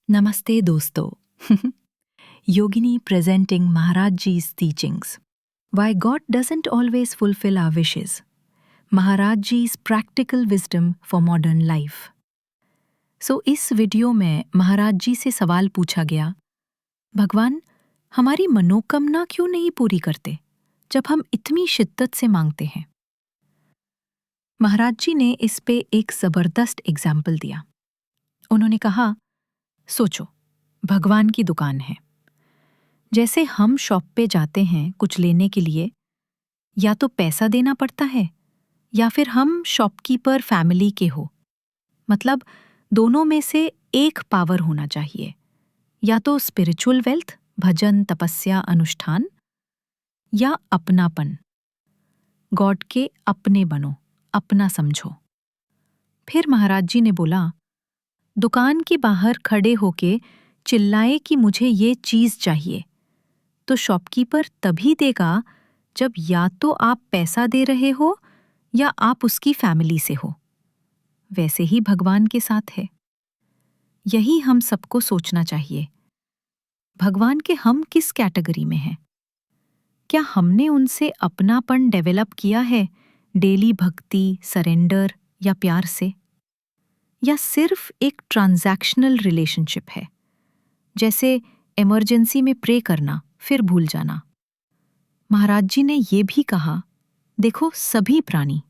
Namaste dosto. Yogini presenting Maharaj Ji's teachings. Why God doesn't always fulfill our wishes. Maharaj Ji's practical wisdom for modern life. So इस video में महाराज जी से सवाल पूछा गया, भगवान हमारी मनोकामना क्यों नहीं पूरी करते जब हम इतनी शिद्दत से मांगते हैं। महाराज जी ने इस पे एक जबरदस्त एग्जाम्पल दिया। उन्होंने कहा, सोचो भगवान की दुकान है। जैसे हम शॉप पे जाते हैं कुछ लेने के लिए, या तो पैसा देना पड़ता है या फिर हम शॉपकीपर फैमिली के हो। मतलब दोनों में से एक पावर होना चाहिए, या तो स्पिरिचुअल वेल्थ, भजन तपस्या अनुष्ठान, या अपनापन, गॉड के अपने बनो, अपना समझो। फिर महाराज जी ने बोला, दुकान के बाहर खड़े होके चिल्लाए कि मुझे ये चीज चाहिए, तो शॉपकीपर तभी देगा जब या तो आप पैसा दे रहे हो या आप उसकी फैमिली से हो। वैसे ही भगवान के साथ है। यही हम सबको सोचना चाहिए। भगवान के हम किस कैटेगरी में हैं? क्या हमने उनसे अपनापन डेवलप किया है डेली भक्ति, सरेंडर या प्यार से? या सिर्फ एक ट्रांजैक्शनल रिलेशनशिप है, जैसे इमरजेंसी में प्रे करना फिर भूल जाना? महाराज जी ने ये भी कहा, देखो सभी प्राणी,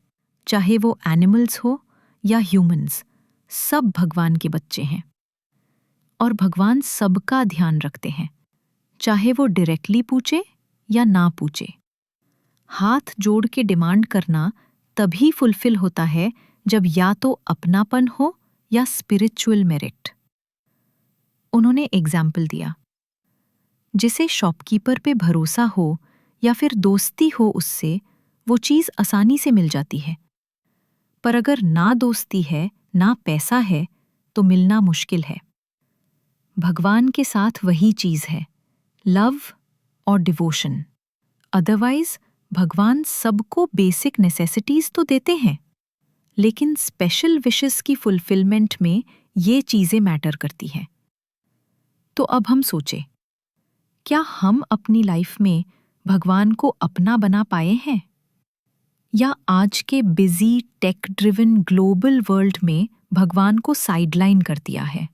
चाहे वो एनिमल्स हो या ह्यूमंस, सब भगवान के बच्चे हैं और भगवान सबका ध्यान रखते हैं, चाहे वो डायरेक्टली पूछे या ना पूछे। हाथ जोड़ के डिमांड करना तभी फुलफिल होता है जब या तो अपनापन हो या स्पिरिचुअल मेरिट। उन्होंने एग्जाम्पल दिया, जिसे शॉपकीपर पे भरोसा हो या फिर दोस्ती हो उससे, वो चीज आसानी से मिल जाती है। पर अगर ना दोस्ती है ना पैसा है तो मिलना मुश्किल है। भगवान के साथ वही चीज है, लव और डिवोशन। अदरवाइज भगवान सबको बेसिक नेसेसिटीज तो देते हैं, लेकिन स्पेशल विशेस की फुलफिलमेंट में ये चीजें मैटर करती हैं। तो अब हम सोचें, क्या हम अपनी लाइफ में भगवान को अपना बना पाए हैं, या आज के busy tech driven global world में भगवान को साइडलाइन कर दिया है?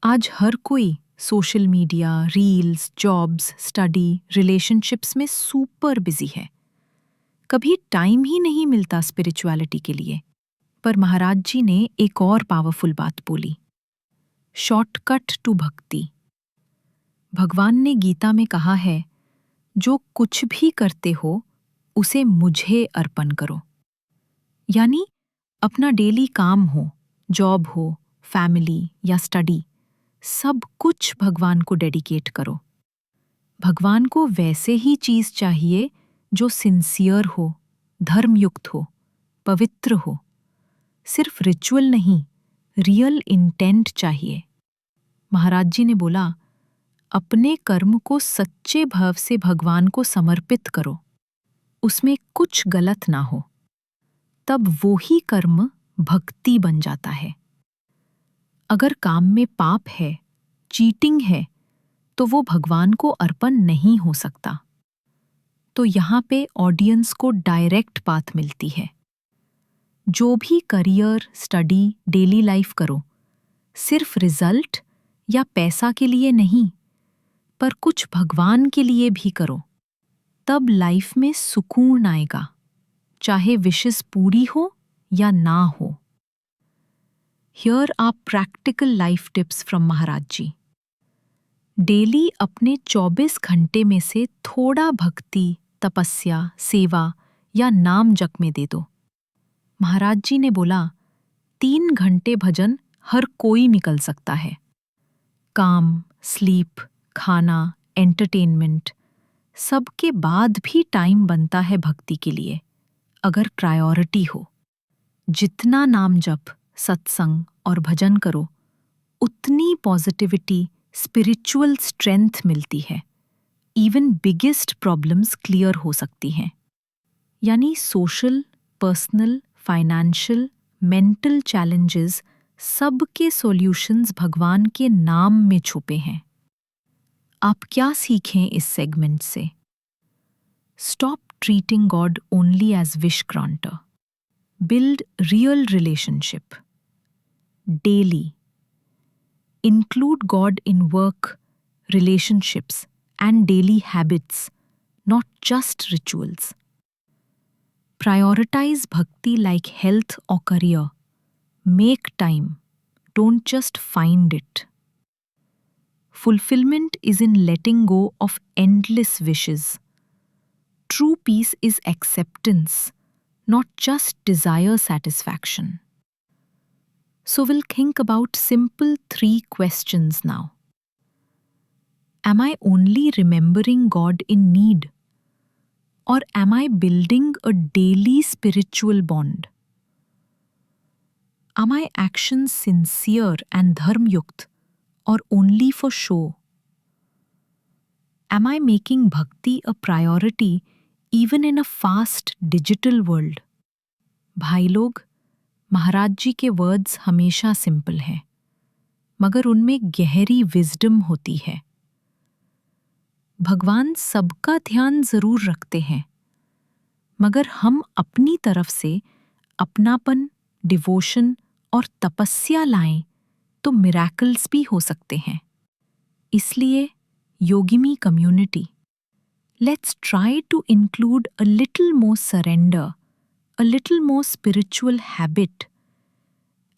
आज हर कोई social media, reels, jobs, study, relationships में सुपर बिजी है। कभी टाइम ही नहीं मिलता स्पिरिचुअलिटी के लिए। पर महाराज जी ने एक और पावरफुल बात बोली, शॉर्टकट टू भक्ति। भगवान ने गीता में कहा है, जो कुछ भी करते हो उसे मुझे अर्पण करो। यानी अपना डेली काम हो, जॉब हो, फैमिली या स्टडी, सब कुछ भगवान को डेडिकेट करो। भगवान को वैसे ही चीज चाहिए जो सिंसियर हो, धर्मयुक्त हो, पवित्र हो। सिर्फ रिचुअल नहीं, रियल इंटेंट चाहिए। महाराज जी ने बोला, अपने कर्म को सच्चे भाव से भगवान को समर्पित करो, उसमें कुछ गलत ना हो, तब वो ही कर्म भक्ति बन जाता है। अगर काम में पाप है, चीटिंग है, तो वो भगवान को अर्पण नहीं हो सकता। तो यहाँ पे ऑडियंस को डायरेक्ट पाथ मिलती है। जो भी करियर, स्टडी, डेली लाइफ करो, सिर्फ रिजल्ट या पैसा के लिए नहीं, पर कुछ भगवान के लिए भी करो, तब लाइफ में सुकून आएगा, चाहे विशेस पूरी हो या ना हो। Here are practical life tips from Maharaj ji. Daily अपने 24 घंटे में से थोड़ा भक्ति, तपस्या, सेवा या नाम जप में दे दो। महाराज जी ने बोला, 3 घंटे भजन हर कोई निकल सकता है। काम, स्लीप, खाना, एंटरटेनमेंट, सबके बाद भी टाइम बनता है भक्ति के लिए, अगर प्रायोरिटी हो। जितना नाम जप, सत्संग और भजन करो, उतनी पॉजिटिविटी, स्पिरिचुअल स्ट्रेंथ मिलती है। इवन बिगेस्ट प्रॉब्लम्स क्लियर हो सकती हैं। यानी social, personal, financial, mental challenges सबके सॉल्यूशंस भगवान के नाम में छुपे हैं। आप क्या सीखें इस सेगमेंट से? Stop treating god only as wish granter. Build real relationship. Daily. Include God in work, relationships, and daily habits, not just rituals. Prioritize bhakti like health or career. Make time. Don't just find it. Fulfillment is in letting go of endless wishes. True peace is acceptance, not just desire satisfaction. So we'll think about simple 3 questions now. Am I only remembering God in need? Or am I building a daily spiritual bond? Are my actions sincere and dharmyukt or only for show? Am I making bhakti a priority even in a fast digital world? भाई लोग, महाराज जी के words हमेशा simple हैं, मगर उनमें गहरी wisdom होती है। भगवान सबका ध्यान जरूर रखते हैं, मगर हम अपनी तरफ से अपनापन, डिवोशन और तपस्या लाएं तो मिरेकल्स भी हो सकते हैं। इसलिए योगिमी community, let's try to include a little more surrender, a little more spiritual habit,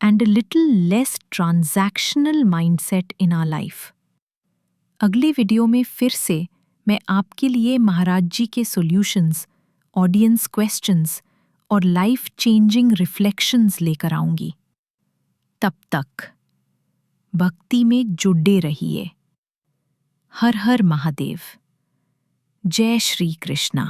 and a little less transactional mindset in our life. अगले वीडियो में फिर से मैं आपके लिए महाराज जी के सॉल्यूशंस, ऑडियंस क्वेश्चंस और लाइफ चेंजिंग रिफ्लेक्शंस लेकर आऊंगी। तब तक भक्ति में जुड़े रहिए। हर हर महादेव। जय श्री कृष्णा।